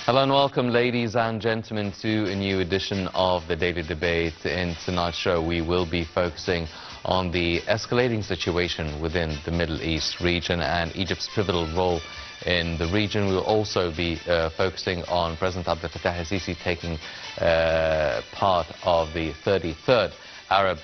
Hello and welcome, ladies and gentlemen, to a new edition of the Daily Debate. In tonight's show, we will be focusing on the escalating situation within the Middle East region and Egypt's pivotal role in the region. We'll also be focusing on President Abdel Fattah al-Sisi taking part of the 33rd Arab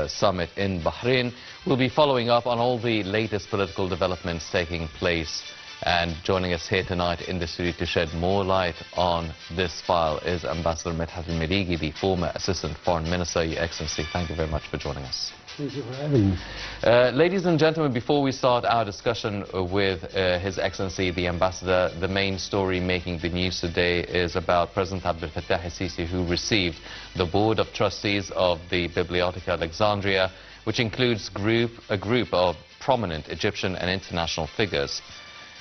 Summit in Bahrain. We'll be following up on all the latest political developments taking place. And joining us here tonight in the studio to shed more light on this file is Ambassador Medhat Meligy, the former Assistant Foreign Minister. Your Excellency, thank you very much for joining us. Thank you for having me. Ladies and gentlemen, before we start our discussion with His Excellency the Ambassador, the main story making the news today is about President Abdel Fattah al-Sisi, who received the Board of Trustees of the Bibliotheca Alexandria, which includes a group of prominent Egyptian and international figures.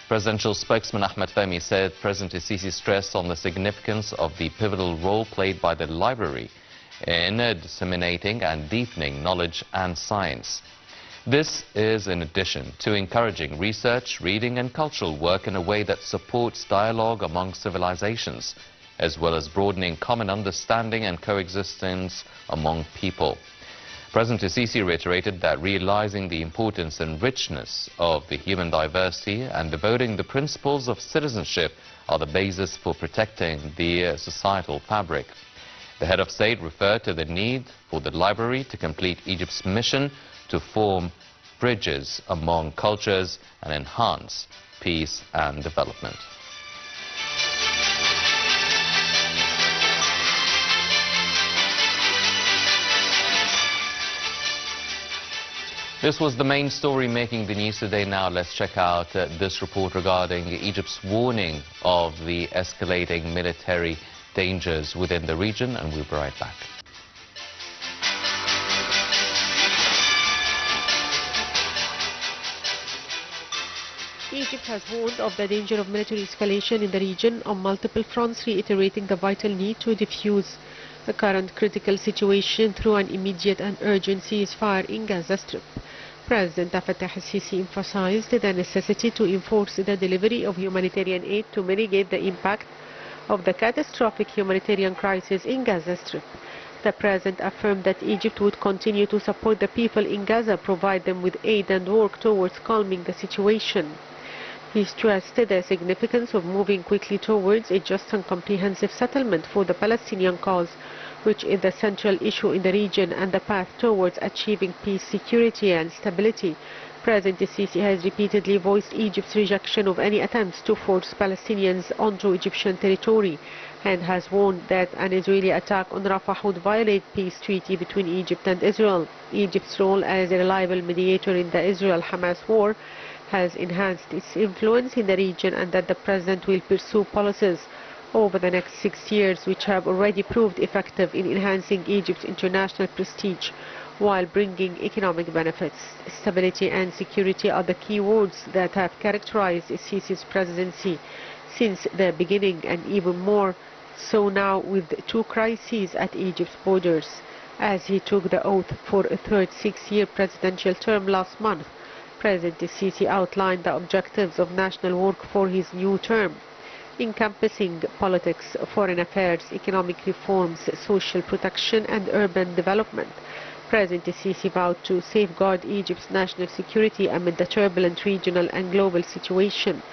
Presidential spokesman Ahmed Fahmy said President al-Sisi stressed on the significance of the pivotal role played by the library in disseminating and deepening knowledge and science. This is in addition to encouraging research, reading and cultural work in a way that supports dialogue among civilizations, as well as broadening common understanding and coexistence among people. President al-Sisi reiterated that realizing the importance and richness of the human diversity and devoting the principles of citizenship are the basis for protecting the societal fabric. The head of state referred to the need for the library to complete Egypt's mission to form bridges among cultures and enhance peace and development. This was the main story making the news today. Now let's check out this report regarding Egypt's warning of the escalating military dangers within the region, and we'll be right back. Egypt has warned of the danger of military escalation in the region on multiple fronts, reiterating the vital need to defuse the current critical situation through an immediate and urgent ceasefire in Gaza Strip. President Fattah al-Sisi emphasized the necessity to enforce the delivery of humanitarian aid to mitigate the impact of the catastrophic humanitarian crisis in Gaza Strip. The President affirmed that Egypt would continue to support the people in Gaza, provide them with aid and work towards calming the situation. He stressed the significance of moving quickly towards a just and comprehensive settlement for the Palestinian cause, which is the central issue in the region, and the path towards achieving peace, security and stability. President al-Sisi has repeatedly voiced Egypt's rejection of any attempts to force Palestinians onto Egyptian territory and has warned that an Israeli attack on Rafah would violate peace treaty between Egypt and Israel. Egypt's role as a reliable mediator in the Israel-Hamas war has enhanced its influence in the region, and that the President will pursue policies over the next 6 years which have already proved effective in enhancing Egypt's international prestige while bringing economic benefits. Stability and security are the key words that have characterized al-Sisi's presidency since the beginning, and even more so now with 2 crises at Egypt's borders. As he took the oath for a third 6-year presidential term last month, President al-Sisi outlined the objectives of national work for his new term, encompassing politics, foreign affairs, economic reforms, social protection and urban development. President al-Sisi vowed to safeguard Egypt's national security amid the turbulent regional and global situation.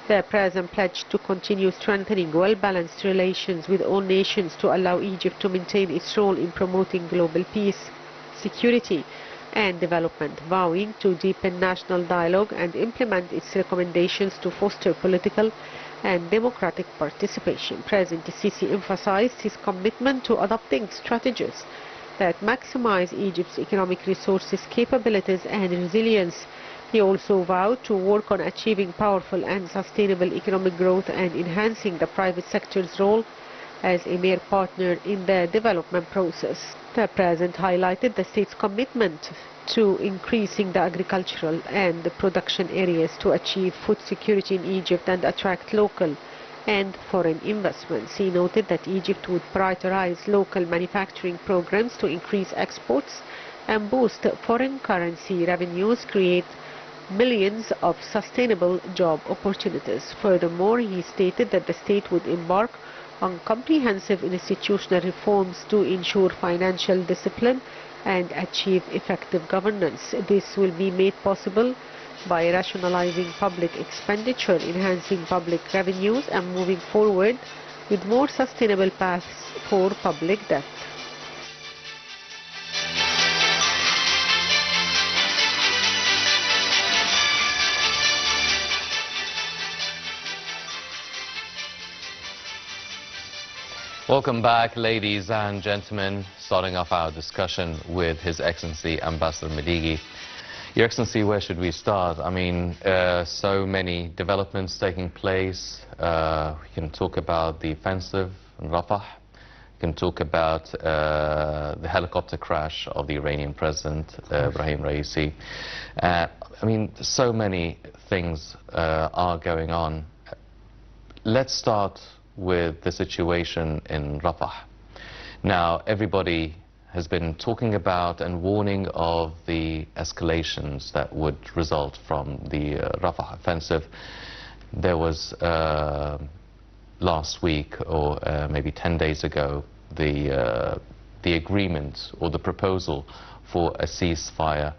The President pledged to continue strengthening well-balanced relations with all nations to allow Egypt to maintain its role in promoting global peace, security and development, vowing to deepen national dialogue and implement its recommendations to foster political and democratic participation. President al-Sisi emphasized his commitment to adopting strategies that maximize Egypt's economic resources, capabilities and resilience. He also vowed to work on achieving powerful and sustainable economic growth and enhancing the private sector's role as a mere partner in the development process. The President highlighted the state's commitment to increasing the agricultural and the production areas to achieve food security in Egypt and attract local and foreign investments. He noted that Egypt would prioritize local manufacturing programs to increase exports and boost foreign currency revenues, create millions of sustainable job opportunities. Furthermore, he stated that the state would embark on comprehensive institutional reforms to ensure financial discipline and achieve effective governance. This will be made possible by rationalizing public expenditure, enhancing public revenues, and moving forward with more sustainable paths for public debt. Welcome back, ladies and gentlemen. Starting off our discussion with His Excellency Ambassador Meligy. Your Excellency, where should we start? I mean, so many developments taking place. We can talk about the offensive in Rafah. We can talk about the helicopter crash of the Iranian President, Ibrahim Raisi. I mean, so many things are going on. Let's start with the situation in Rafah. Now, everybody has been talking about and warning of the escalations that would result from the Rafah offensive. There was last week, or maybe 10 days ago, the agreement or the proposal for a ceasefire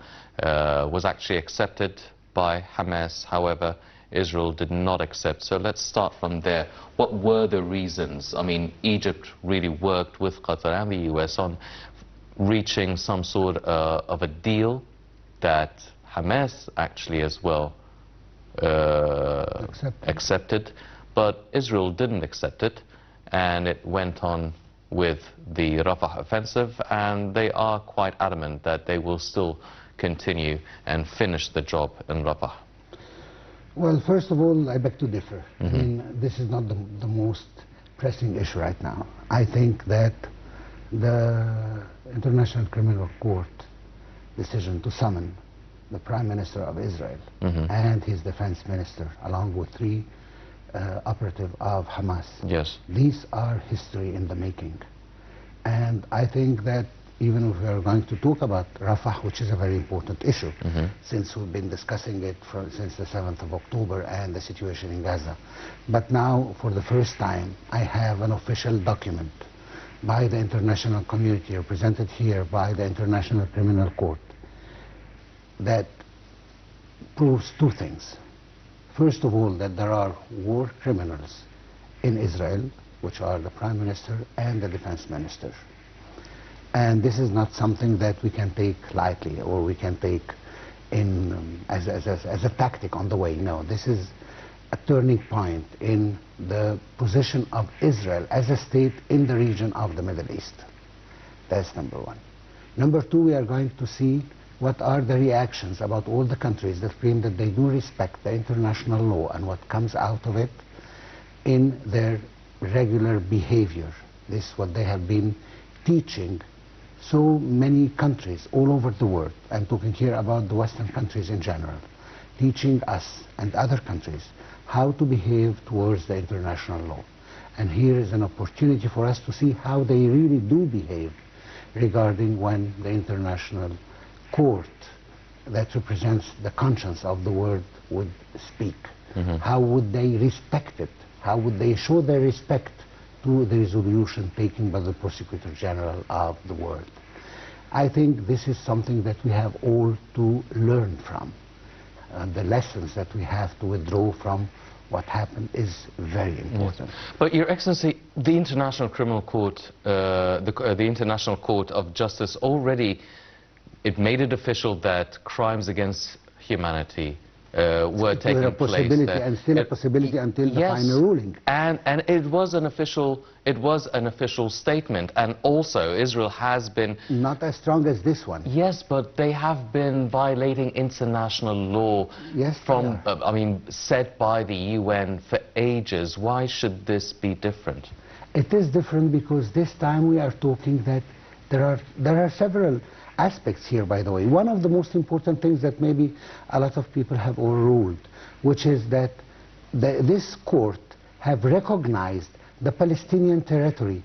was actually accepted by Hamas. However, Israel did not accept. So let's start from there. What were the reasons? I mean, Egypt really worked with Qatar and the US on reaching some sort of a deal that Hamas actually as well accepted, but Israel didn't accept it, and it went on with the Rafah offensive, and they are quite adamant that they will still continue and finish the job in Rafah. Well, first of all, I beg to differ. I mean, this is not the most pressing issue right now. I think that the International Criminal Court decision to summon the Prime Minister of Israel and his defense minister, along with 3 operatives of Hamas. Yes. These are history in the making. And I think that even if we are going to talk about Rafah, which is a very important issue, since we've been discussing it since the 7th of October and the situation in Gaza. But now, for the first time, I have an official document by the international community, represented here by the International Criminal Court, that proves 2 things. First of all, that there are war criminals in Israel, which are the Prime Minister and the Defense Minister. And this is not something that we can take lightly, or we can take in as a tactic on the way. No, this is a turning point in the position of Israel as a state in the region of the Middle East. That's number 1. Number 2, we are going to see what are the reactions about all the countries that claim that they do respect the international law and what comes out of it in their regular behavior. This is what they have been teaching so many countries all over the world. I'm talking here about the Western countries in general, teaching us and other countries how to behave towards the international law. And here is an opportunity for us to see how they really do behave regarding when the international court that represents the conscience of the world would speak. How would they respect it? How would they show their respect to the resolution taken by the Prosecutor General of the world? I think this is something that we have all to learn from. The lessons that we have to withdraw from what happened is very important. But Your Excellency, the International Criminal Court, the International Court of Justice already, it made it official that crimes against humanity were taking place. And still a possibility until the final ruling. And it was an official statement. And also, Israel has been not as strong as this one. Yes, but they have been violating international law. Yes, from I mean, set by the UN for ages. Why should this be different? It is different because this time we are talking that there are several aspects here, by the way. One of the most important things that maybe a lot of people have overruled, which is that this court have recognized the Palestinian territory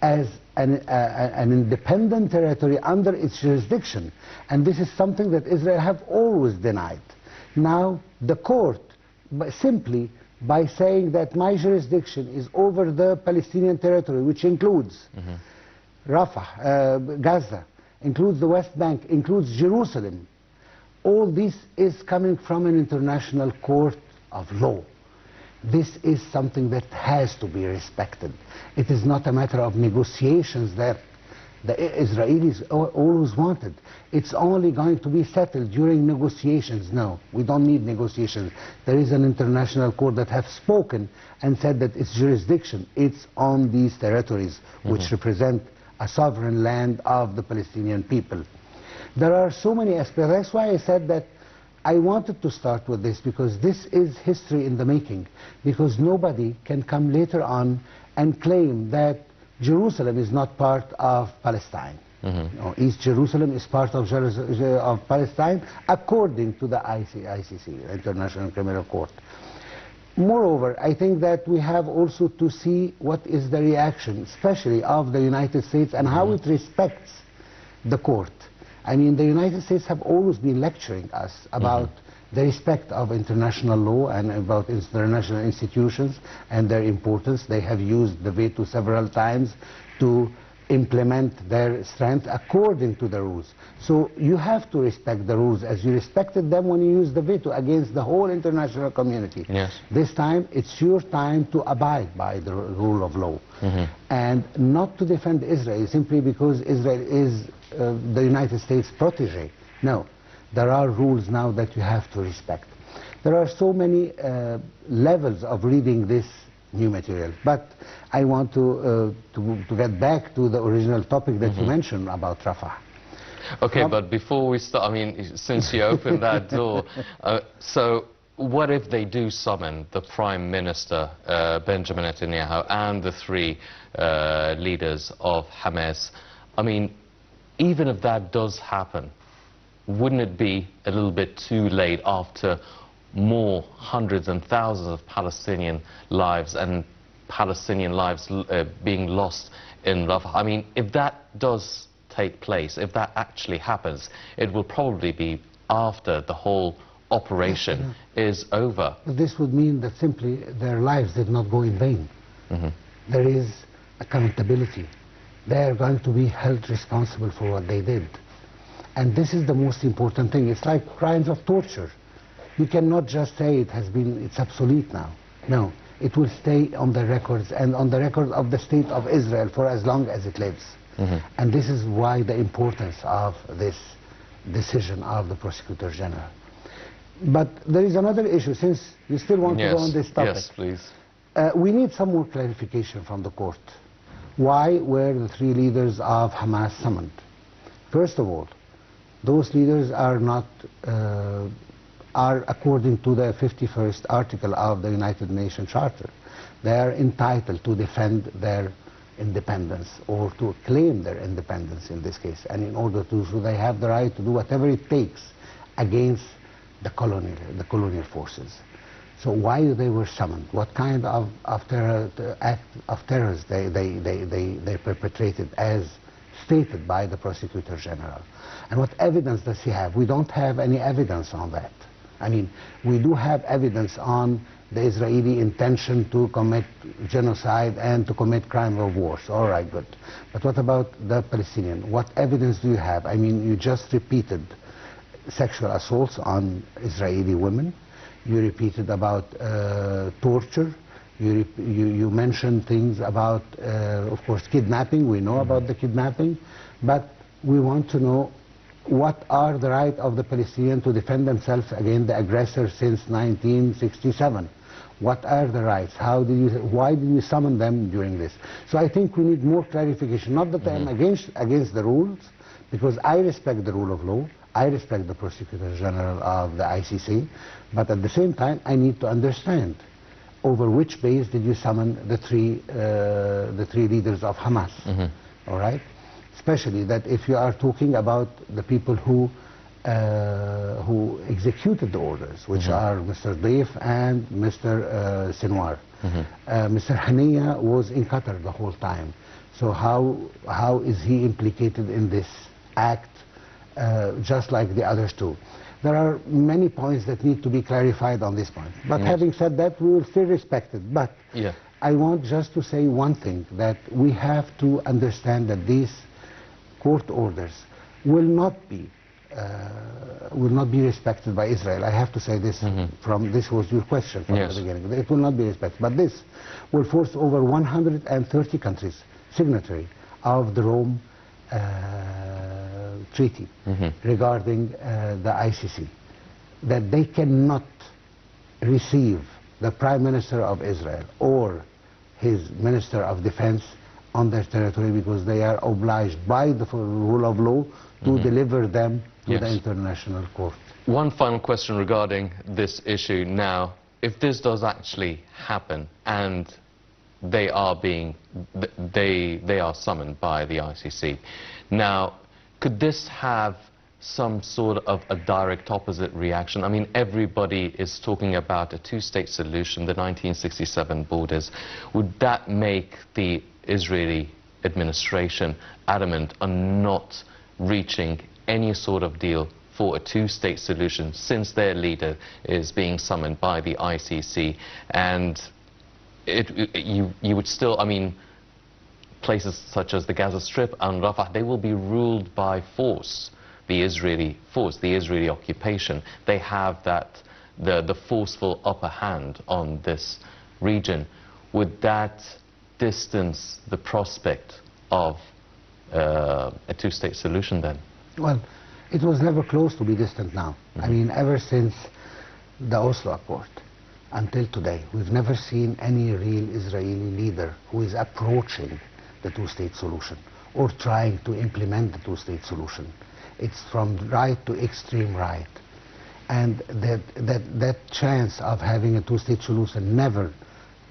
as an independent territory under its jurisdiction. And this is something that Israel have always denied. Now, the court, simply by saying that my jurisdiction is over the Palestinian territory, which includes Rafah, Gaza, includes the West Bank, includes Jerusalem, all this is coming from an international court of law. This is something that has to be respected. It is not a matter of negotiations that the Israelis always wanted. It's only going to be settled during negotiations. No, we don't need negotiations. There is an international court that has spoken and said that its jurisdiction, it's on these territories, which represent a sovereign land of the Palestinian people. There are so many aspects. That's why I said that I wanted to start with this, because this is history in the making, because nobody can come later on and claim that Jerusalem is not part of Palestine. No, East Jerusalem is part of Palestine according to the ICC, the International Criminal Court. Moreover, I think that we have also to see what is the reaction, especially of the United States, and how it respects the court. I mean, the United States have always been lecturing us about the respect of international law and about international institutions and their importance. They have used the veto several times to implement their strength according to the rules. So you have to respect the rules as you respected them when you used the veto against the whole international community. Yes. This time, it's your time to abide by the rule of law and not to defend Israel simply because Israel is the United States protege. No, there are rules now that you have to respect. There are so many levels of reading this new material, but I want to get back to the original topic that you mentioned about Rafah. Okay, but before we start, I mean, since you opened that door, so what if they do summon the Prime Minister, Benjamin Netanyahu, and the three leaders of Hamas? I mean, even if that does happen, wouldn't it be a little bit too late after more hundreds and thousands of Palestinian lives and Palestinian lives being lost in Rafah? I mean, if that does take place, if that actually happens, it will probably be after the whole operation is over. This would mean that simply their lives did not go in vain. There is accountability. They are going to be held responsible for what they did. And this is the most important thing. It's like crimes of torture. You cannot just say it's obsolete now. No, it will stay on the records and on the record of the state of Israel for as long as it lives. And this is why the importance of this decision of the Prosecutor General. But there is another issue, since you still want to go on this topic. Yes, please. We need some more clarification from the court. Why were the three leaders of Hamas summoned? First of all, those leaders are not, are according to the 51st article of the United Nations Charter. They are entitled to defend their independence or to claim their independence in this case. And in order to do so, they have the right to do whatever it takes against the colonial forces. So why they were summoned? What kind of act of terrors they perpetrated as stated by the Prosecutor General? And what evidence does he have? We don't have any evidence on that. I mean, we do have evidence on the Israeli intention to commit genocide and to commit crime of war. So, all right, good. But what about the Palestinian? What evidence do you have? I mean, you just repeated sexual assaults on Israeli women. You repeated about torture. You mentioned things about, of course, kidnapping. We know about the kidnapping. But we want to know what are the rights of the Palestinians to defend themselves against the aggressor since 1967. What are the rights? Why did you summon them during this? So I think we need more clarification. Not that I am against the rules, because I respect the rule of law. I respect the Prosecutor General of the ICC, but at the same time, I need to understand over which base did you summon the three leaders of Hamas, all right? Especially that if you are talking about the people who executed the orders, which are Mr. Deif and Mr. Sinwar. Mr. Haniya was in Qatar the whole time. So how is he implicated in this act? Just like the others too. there are many points that need to be clarified on this point. But having said that, we will still respect it. But I want just to say one thing, that we have to understand that these court orders will not be respected by Israel. I have to say this this was your question from the beginning. It will not be respected. But this will force over 130 countries signatory of the Rome Treaty regarding the ICC, that they cannot receive the Prime Minister of Israel or his Minister of Defense on their territory, because they are obliged by the rule of law to deliver them to the International Court. One final question regarding this issue now. If this does actually happen and they are summoned by the ICC, now could this have some sort of a direct opposite reaction? I mean, everybody is talking about a two-state solution, the 1967 borders. Would that make the Israeli administration adamant on not reaching any sort of deal for a two-state solution, since their leader is being summoned by the ICC? And you would still, I mean, places such as the Gaza Strip and Rafah, they will be ruled by force. The Israeli force, the Israeli occupation, they have that, the forceful upper hand on this region. Would that distance the prospect of a two-state solution then? Well, it was never close to be distant now. I mean, ever since the Oslo Accord until today, we've never seen any real Israeli leader who is approaching the two-state solution or trying to implement the two-state solution. It's from right to extreme right. And that chance of having a two-state solution never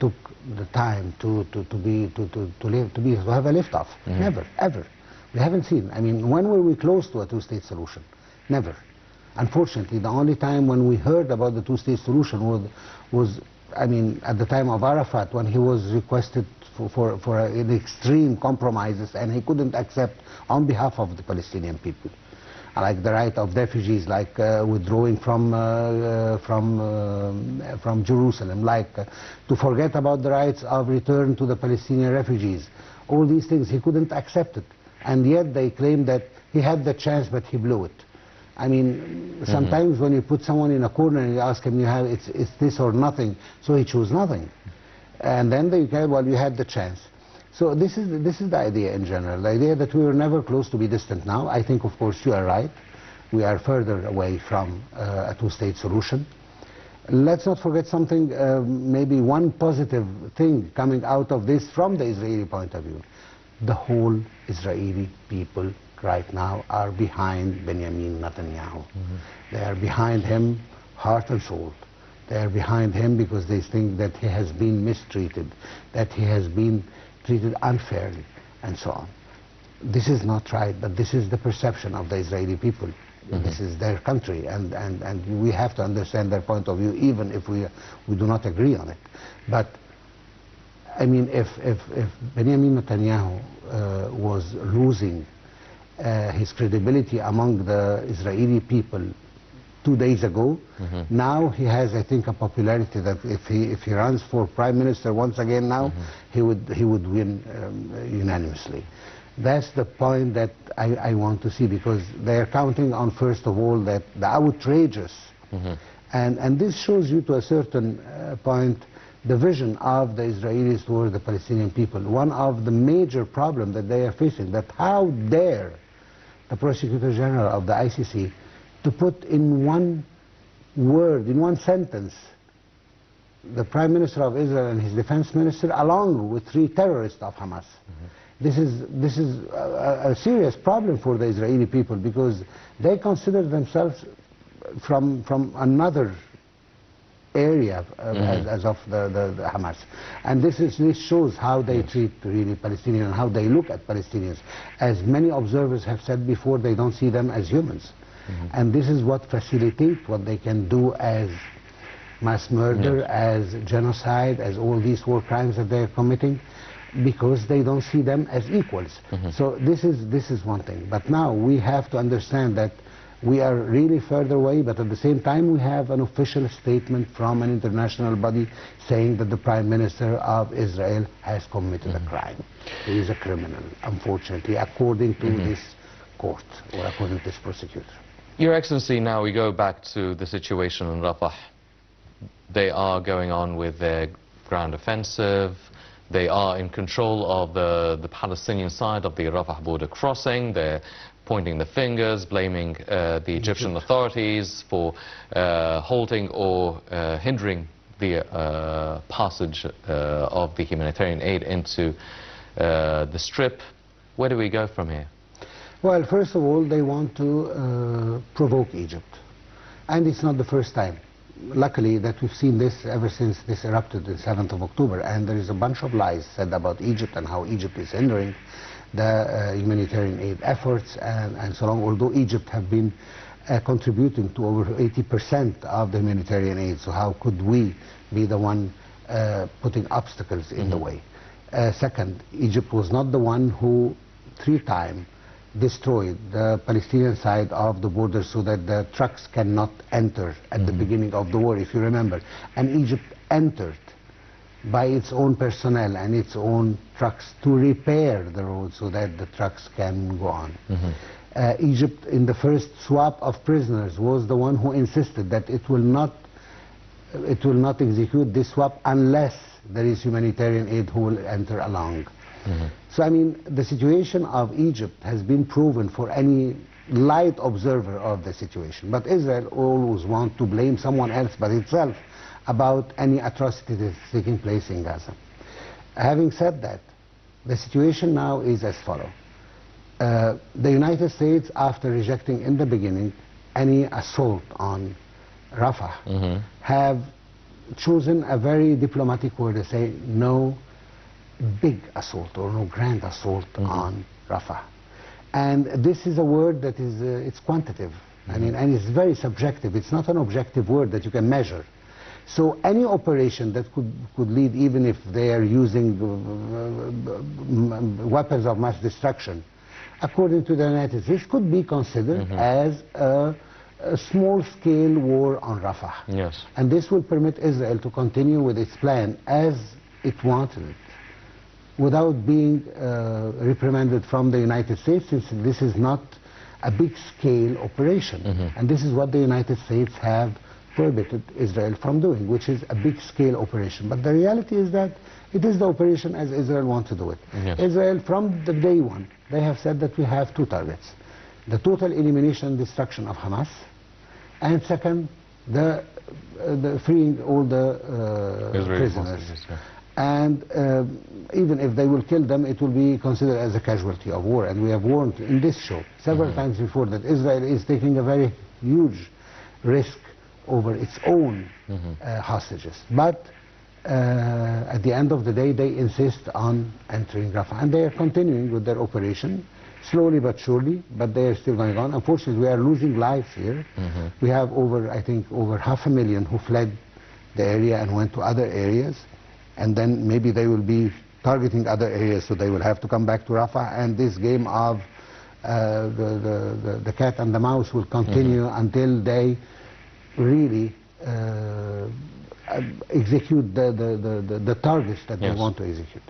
took the time to have a liftoff. Never, ever. We haven't seen. I mean, when were we close to a two-state solution? Never. Unfortunately, the only time when we heard about the two-state solution was, I mean, at the time of Arafat, when he was requested for an extreme compromises, and he couldn't accept on behalf of the Palestinian people, like the right of refugees, like withdrawing from Jerusalem, like to forget about the rights of return to the Palestinian refugees. All these things, he couldn't accept it. And yet they claim that he had the chance, but he blew it. I mean, sometimes when you put someone in a corner and you ask him, it's this or nothing, so he chose nothing. And then they say, well, you had the chance. So this is the idea in general, the idea that we were never close to be distant now. I think, of course, you are right. We are further away from a two-state solution. Let's not forget something, maybe one positive thing coming out of this from the Israeli point of view. The whole Israeli people right now are behind Benjamin Netanyahu. They are behind him heart and soul. They are behind him because they think that he has been mistreated, that he has been treated unfairly, and so on. This is not right, but this is the perception of the Israeli people. This is their country, and we have to understand their point of view, even if we do not agree on it. But I mean, if Benjamin Netanyahu was losing his credibility among the Israeli people 2 days ago, now he has, I think, a popularity that if he runs for prime minister once again now, he would win unanimously. That's the point that I want to see, because they are counting on, first of all, that the outrageous, and this shows you to a certain point the vision of the Israelis toward the Palestinian people. One of the major problems that they are facing, that how dare the Prosecutor General of the ICC to put in one word, in one sentence, the Prime Minister of Israel and his Defense Minister, along with 3 terrorists of Hamas. This is a serious problem for the Israeli people, because they consider themselves from another area as of the Hamas. And this shows how they treat really Palestinians and how they look at Palestinians. As many observers have said before, they don't see them as humans. And this is what facilitates what they can do as mass murder, as genocide, as all these war crimes that they are committing, because they don't see them as equals. So this is one thing. But now we have to understand that We are really further away, but at the same time we have an official statement from an international body saying that the Prime Minister of Israel has committed a crime. He is a criminal, unfortunately, according to this court, or according to this prosecutor. Your Excellency, now we go back to the situation in Rafah. They are going on with their ground offensive. They are in control of the Palestinian side of the Rafah border crossing. They're pointing the fingers, blaming the Egyptian authorities for halting or hindering the passage of the humanitarian aid into the Strip. Where do we go from here? Well, first of all, they want to provoke Egypt. And it's not the first time. Luckily, that we've seen this ever since this erupted the 7th of October. And there is a bunch of lies said about Egypt and how Egypt is hindering the humanitarian aid efforts and so on, although Egypt have been contributing to over 80% of the humanitarian aid. So how could we be the one putting obstacles in the way? Second, Egypt was not the one who 3 times destroyed the Palestinian side of the border so that the trucks cannot enter at the beginning of the war, if you remember. And Egypt entered by its own personnel and its own trucks to repair the road so that the trucks can go on. Egypt, in the first swap of prisoners, was the one who insisted that it will not execute this swap unless there is humanitarian aid who will enter along. So, I mean, the situation of Egypt has been proven for any light observer of the situation. But Israel always wants to blame someone else but itself about any atrocity that is taking place in Gaza. Having said that, the situation now is as follows. The United States, after rejecting in the beginning any assault on Rafah, have chosen a very diplomatic word to say no big assault or no grand assault on Rafah. And this is a word that is, it's quantitative. I mean, and it's very subjective. It's not an objective word that you can measure. So any operation that could lead, even if they are using weapons of mass destruction, according to the United States, could be considered as a small-scale war on Rafah. Yes. And this will permit Israel to continue with its plan as it wanted it, without being reprimanded from the United States, since this is not a big-scale operation. And this is what the United States have prohibited Israel from doing, which is a big-scale operation. But the reality is that it is the operation as Israel wants to do it. Yes. Israel, from the day one, they have said that we have 2 targets. The total elimination and destruction of Hamas, and second, the freeing all the prisoners. And even if they will kill them, it will be considered as a casualty of war. And we have warned in this show several times before that Israel is taking a very huge risk over its own hostages. But at the end of the day, they insist on entering Rafah. And they are continuing with their operation, slowly but surely, but they are still going on. Unfortunately, we are losing lives here. We have over, I think, over 500,000 who fled the area and went to other areas. And then maybe they will be targeting other areas, so they will have to come back to Rafah. And this game of the cat and the mouse will continue until they really execute the targets that they want to execute.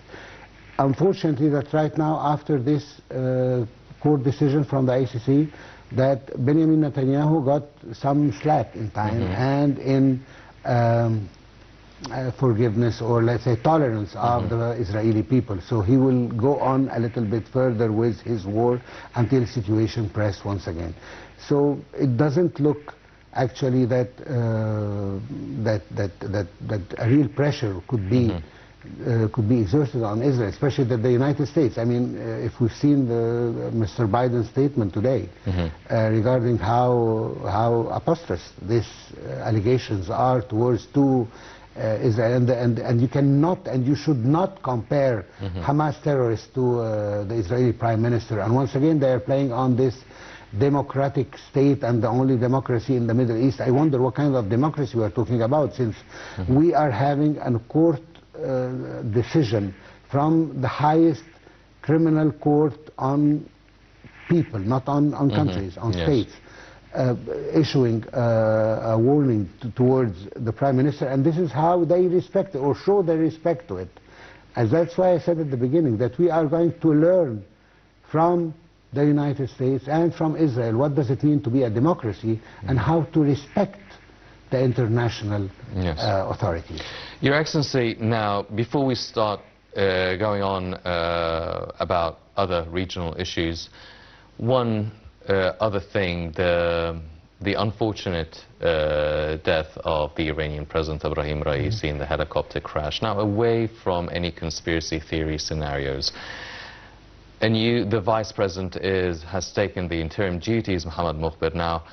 Unfortunately, that right now, after this court decision from the ICC, that Benjamin Netanyahu got some slack in time and in forgiveness, or let's say tolerance of the Israeli people. So he will go on a little bit further with his war until situation press once again. So it doesn't look actually that that a real pressure could be exerted on Israel, especially that the United States. I mean, if we've seen Mr. Biden's statement today regarding how preposterous these allegations are towards Israel, and you cannot and you should not compare Hamas terrorists to the Israeli Prime Minister. And once again, they are playing on this democratic state and the only democracy in the Middle East. I wonder what kind of democracy we are talking about, since we are having a court decision from the highest criminal court on people, not on countries, on states, issuing a warning towards the Prime Minister, and this is how they respect it or show their respect to it. And that's why I said at the beginning that we are going to learn from the United States and from Israel what does it mean to be a democracy and how to respect the international authorities. Your Excellency, now, before we start going on about other regional issues, one other thing, the unfortunate death of the Iranian President Ebrahim Raisi in the helicopter crash. Now, away from any conspiracy theory scenarios, and the Vice President has taken the interim duties, Mohammad Mukhbir. Now,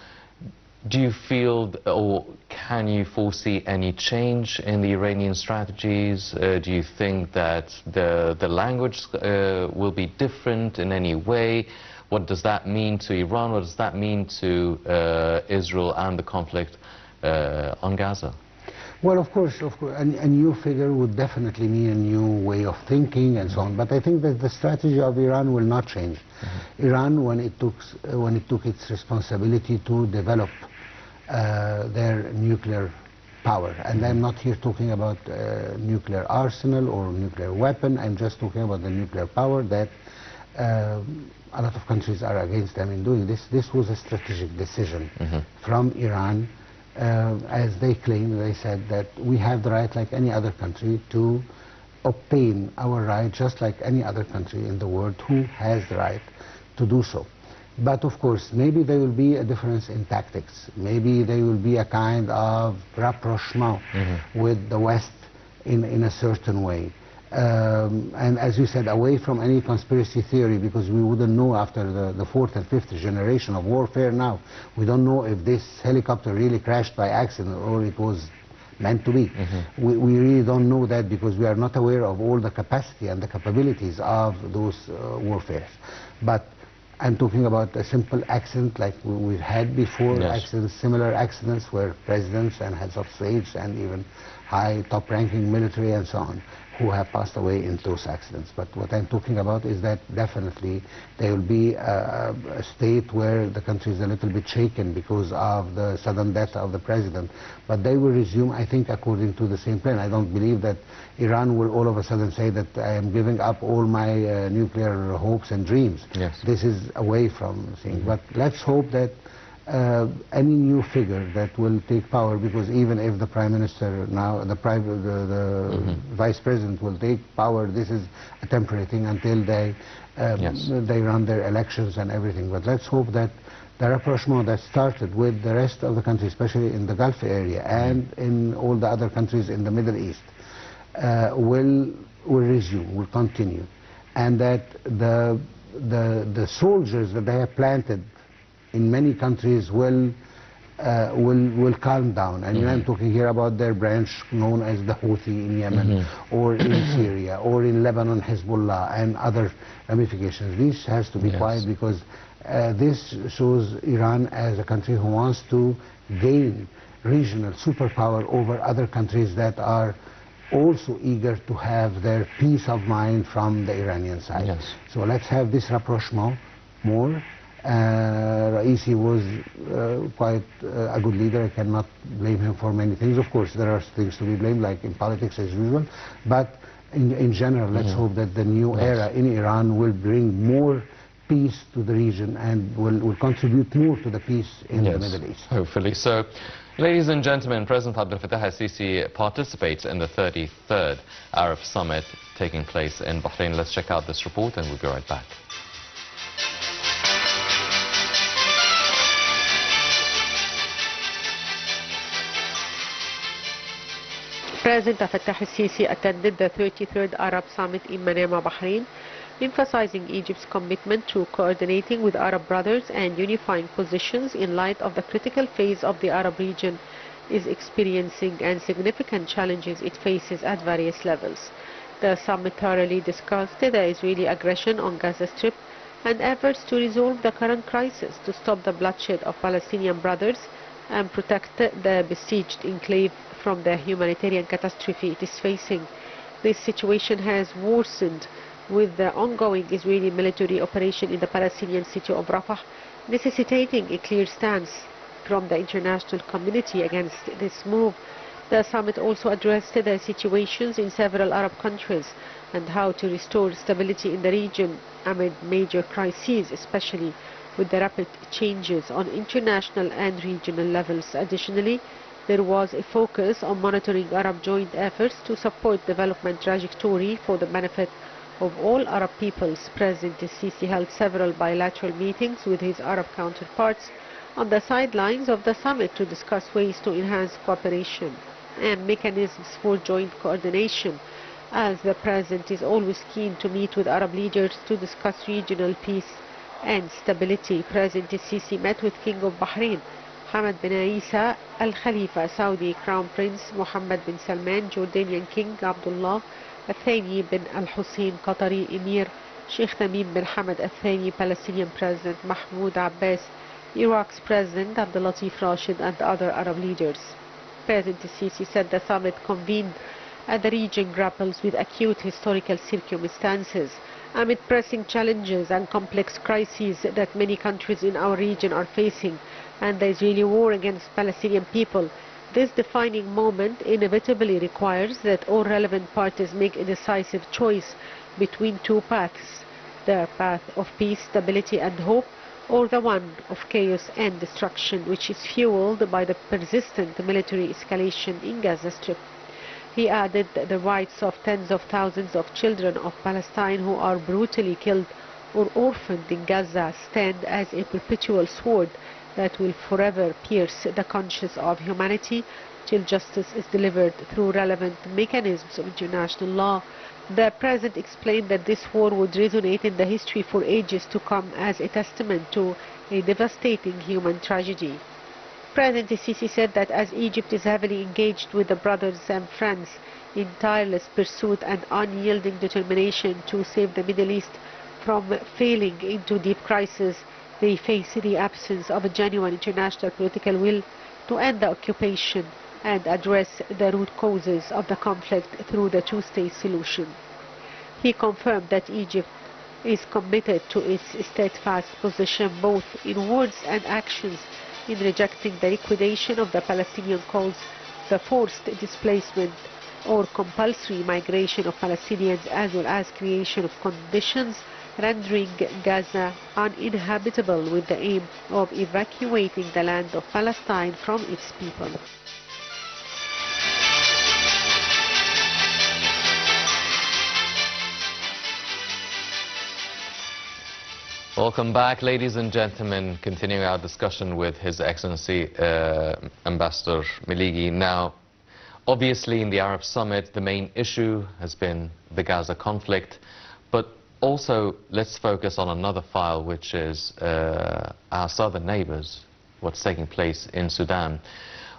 do you feel, or can you foresee any change in the Iranian strategies? Do you think that the language will be different in any way? What does that mean to Iran? What does that mean to Israel and the conflict on Gaza? Well, of course, a new figure would definitely mean a new way of thinking and so on. But I think that the strategy of Iran will not change. Iran, when it took its responsibility to develop their nuclear power, and I'm not here talking about nuclear arsenal or nuclear weapon. I'm just talking about the nuclear power that a lot of countries are against them in doing this. This was a strategic decision from Iran. As they claim, they said that we have the right, like any other country, to obtain our right just like any other country in the world who has the right to do so. But of course, maybe there will be a difference in tactics. Maybe there will be a kind of rapprochement with the West in a certain way. And as you said, away from any conspiracy theory, because we wouldn't know after the fourth and fifth generation of warfare now. We don't know if this helicopter really crashed by accident or it was meant to be. We really don't know that because we are not aware of all the capacity and the capabilities of those warfares. But I'm talking about a simple accident like we've had before, accidents, similar accidents where presidents and heads of states and even high top-ranking military and so on who have passed away in those accidents. But what I'm talking about is that definitely there will be a state where the country is a little bit shaken because of the sudden death of the president. But they will resume, I think, according to the same plan. I don't believe that Iran will all of a sudden say that I am giving up all my nuclear hopes and dreams. This is away from things. But let's hope that any new figure that will take power, because even if the Prime Minister now, the Vice President will take power, this is a temporary thing until they run their elections and everything. But let's hope that the rapprochement that started with the rest of the country, especially in the Gulf area and in all the other countries in the Middle East, will resume, will continue, and that the soldiers that they have planted in many countries will calm down. And I'm talking here about their branch known as the Houthi in Yemen, or in Syria, or in Lebanon, Hezbollah, and other ramifications. This has to be quiet because this shows Iran as a country who wants to gain regional superpower over other countries that are also eager to have their peace of mind from the Iranian side. So let's have this rapprochement more. Raisi was quite a good leader. I cannot blame him for many things. Of course, there are things to be blamed, like in politics as usual. But in general, let's hope that the new era in Iran will bring more peace to the region and will contribute more to the peace in the Middle East. Hopefully so. Ladies and gentlemen, President Abdel Fattah al-Sisi participates in the 33rd Arab Summit taking place in Bahrain. Let's check out this report and we'll be right back. President Fattah al-Sisi attended the 33rd Arab Summit in Manama, Bahrain, emphasizing Egypt's commitment to coordinating with Arab brothers and unifying positions in light of the critical phase of the Arab region is experiencing and significant challenges it faces at various levels. The summit thoroughly discussed the Israeli aggression on Gaza Strip and efforts to resolve the current crisis to stop the bloodshed of Palestinian brothers and protect the besieged enclave from the humanitarian catastrophe it is facing. This situation has worsened with the ongoing Israeli military operation in the Palestinian city of Rafah, necessitating a clear stance from the international community against this move. The summit also addressed the situations in several Arab countries and how to restore stability in the region amid major crises, especially with the rapid changes on international and regional levels. Additionally, there was a focus on monitoring Arab joint efforts to support development trajectory for the benefit of all Arab peoples. President Sisi held several bilateral meetings with his Arab counterparts on the sidelines of the summit to discuss ways to enhance cooperation and mechanisms for joint coordination, as the President is always keen to meet with Arab leaders to discuss regional peace and stability. President Sisi met with King of Bahrain, Hamad bin Isa Al Khalifa, Saudi Crown Prince Mohammed bin Salman, Jordanian King Abdullah Al Thani bin Al Hussein, Qatari Emir Sheikh Tamim bin Hamad Al Thani, Palestinian President Mahmoud Abbas, Iraq's President Abdul Latif Rashid, and other Arab leaders. President Sisi said the summit convened as the region grapples with acute historical circumstances amid pressing challenges and complex crises that many countries in our region are facing, and the Israeli war against Palestinian people. This defining moment inevitably requires that all relevant parties make a decisive choice between two paths: the path of peace, stability and hope, or the one of chaos and destruction, which is fueled by the persistent military escalation in Gaza Strip. He added that the rights of tens of thousands of children of Palestine who are brutally killed or orphaned in Gaza stand as a perpetual sword that will forever pierce the conscience of humanity till justice is delivered through relevant mechanisms of international law. The President explained that this war would resonate in the history for ages to come as a testament to a devastating human tragedy. President Sisi said that as Egypt is heavily engaged with the brothers and friends in tireless pursuit and unyielding determination to save the Middle East from falling into deep crisis, they face the absence of a genuine international political will to end the occupation and address the root causes of the conflict through the two-state solution. He confirmed that Egypt is committed to its steadfast position both in words and actions in rejecting the liquidation of the Palestinian cause, the forced displacement or compulsory migration of Palestinians, as well as creation of conditions rendering Gaza uninhabitable with the aim of evacuating the land of Palestine from its people. Welcome back, ladies and gentlemen. Continuing our discussion with His Excellency Ambassador Meligy. Now, obviously in the Arab Summit, the main issue has been the Gaza conflict, but also let's focus on another file, which is our southern neighbors, what's taking place in Sudan.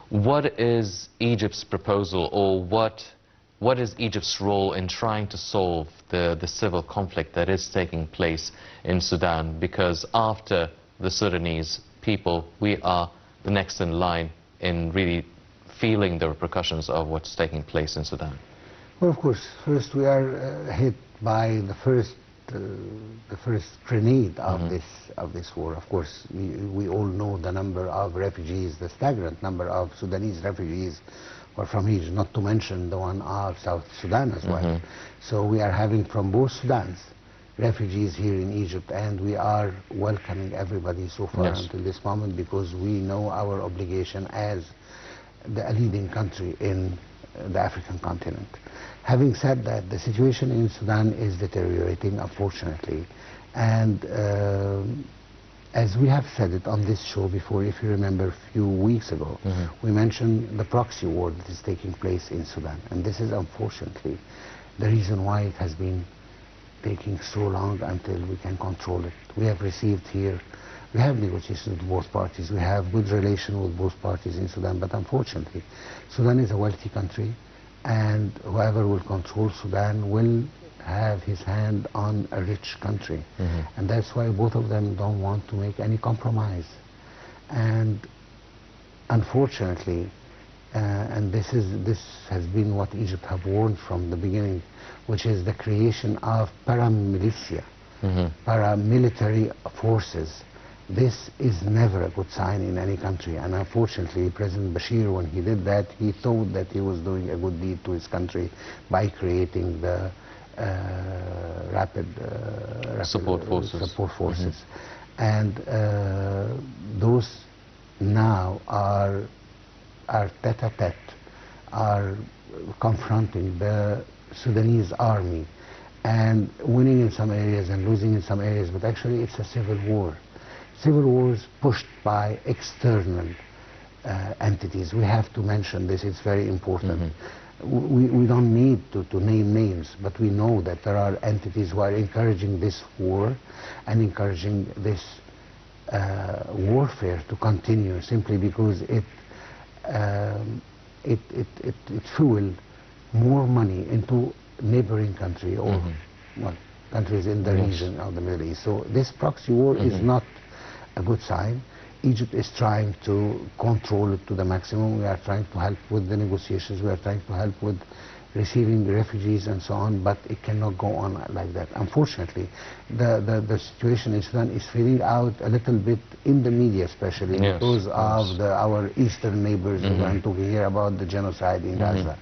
What is Egypt's proposal, or what is Egypt's role in trying to solve the civil conflict that is taking place in Sudan? Because after the Sudanese people, we are the next in line in really feeling the repercussions of what's taking place in Sudan. Well, of course, first we are hit by the first grenade of this war. Of course, we all know the number of refugees, the staggering number of Sudanese refugees or from Egypt, not to mention the one of South Sudan as well. So we are having from both Sudans refugees here in Egypt, and we are welcoming everybody so far until this moment, because we know our obligation as a leading country in the African continent. Having said that, the situation in Sudan is deteriorating, unfortunately, and as we have said it on this show before, if you remember a few weeks ago, we mentioned the proxy war that is taking place in Sudan. And this is unfortunately the reason why it has been taking so long until we can control it. We have received here, we have negotiations with both parties, we have good relation with both parties in Sudan, but unfortunately Sudan is a wealthy country, and whoever will control Sudan will have his hand on a rich country. And that's why both of them don't want to make any compromise. And unfortunately, and this has been what Egypt have warned from the beginning, which is the creation of paramilitia, paramilitary forces. This is never a good sign in any country, and unfortunately President Bashir, when he did that, he thought that he was doing a good deed to his country by creating the rapid support forces. And those now are tete-a-tete, are confronting the Sudanese army and winning in some areas and losing in some areas, but actually it's a civil war. Civil wars pushed by external entities. We have to mention this, it's very important. We don't need to name names, but we know that there are entities who are encouraging this war and encouraging this warfare to continue simply because it fuels more money into neighboring country or well, countries in the region of the Middle East. So this proxy war is not a good sign. Egypt is trying to control it to the maximum. We are trying to help with the negotiations. We are trying to help with receiving refugees and so on, but it cannot go on like that. Unfortunately, the situation in Sudan is feeling out a little bit in the media, especially because of our eastern neighbors. I'm talking here about the genocide in Gaza.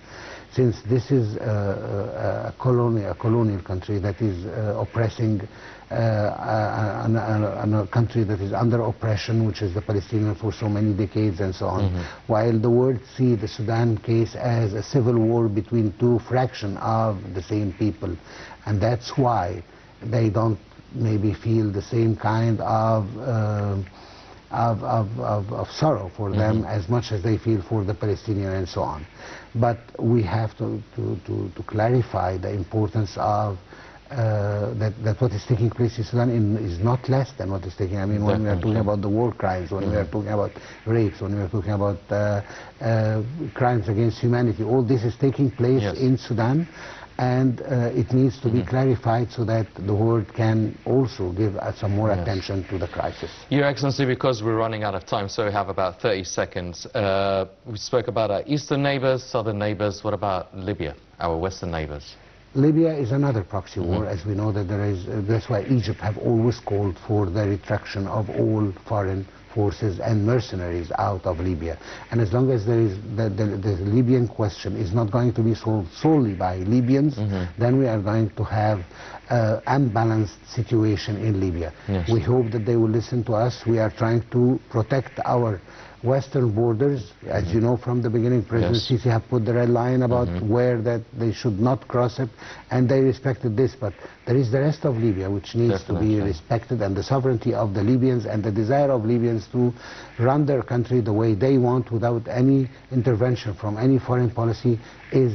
Since this is a colonial country that is oppressing a country that is under oppression, which is the Palestinian, for so many decades and so on, while the world see the Sudan case as a civil war between two fractions of the same people, and that's why they don't maybe feel the same kind of sorrow for them as much as they feel for the Palestinian and so on. But we have to clarify the importance of that what is taking place in Sudan is not less than what is taking. I mean, when we are talking about the war crimes, when we are talking about rapes, when we are talking about crimes against humanity, all this is taking place in Sudan. And it needs to be clarified so that the world can also give some more attention to the crisis. Your Excellency, because we're running out of time, so we have about 30 seconds. We spoke about our eastern neighbors, southern neighbors. What about Libya, our western neighbors? Libya is another proxy war, as we know that there is. That's why Egypt have always called for the retraction of all foreign forces and mercenaries out of Libya. And as long as there is the Libyan question is not going to be solved solely by Libyans, then we are going to have an unbalanced situation in Libya. We hope that they will listen to us. We are trying to protect our western borders. As you know, from the beginning, President Sisi have put the red line about where that they should not cross it, and they respected this. But there is the rest of Libya which needs to be respected, and the sovereignty of the Libyans and the desire of Libyans to run their country the way they want without any intervention from any foreign policy is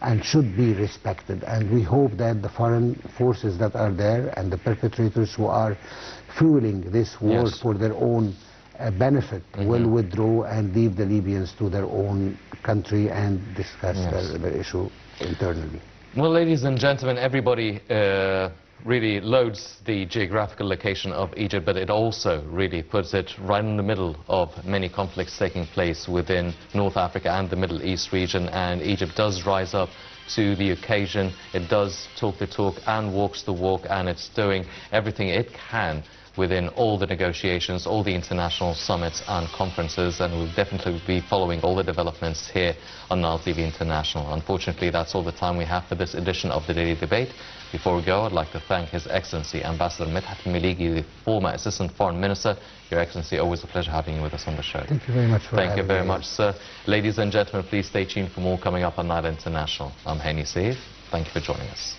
and should be respected. And we hope that the foreign forces that are there and the perpetrators who are fueling this war for their own benefit will withdraw and leave the Libyans to their own country and discuss the issue internally. Well, ladies and gentlemen, everybody really loads the geographical location of Egypt, but it also really puts it right in the middle of many conflicts taking place within North Africa and the Middle East region, and Egypt does rise up to the occasion. It does talk the talk and walks the walk, and it's doing everything it can within all the negotiations, all the international summits and conferences, and we'll definitely be following all the developments here on Nile TV International. Unfortunately, that's all the time we have for this edition of the Daily Debate. Before we go, I'd like to thank His Excellency Ambassador Medhat Meligy, the former Assistant Foreign Minister. Your Excellency, always a pleasure having you with us on the show. Thank you very much for Thank you very much, sir. Ladies and gentlemen, please stay tuned for more coming up on Nile International. I'm Hani Saif. Thank you for joining us.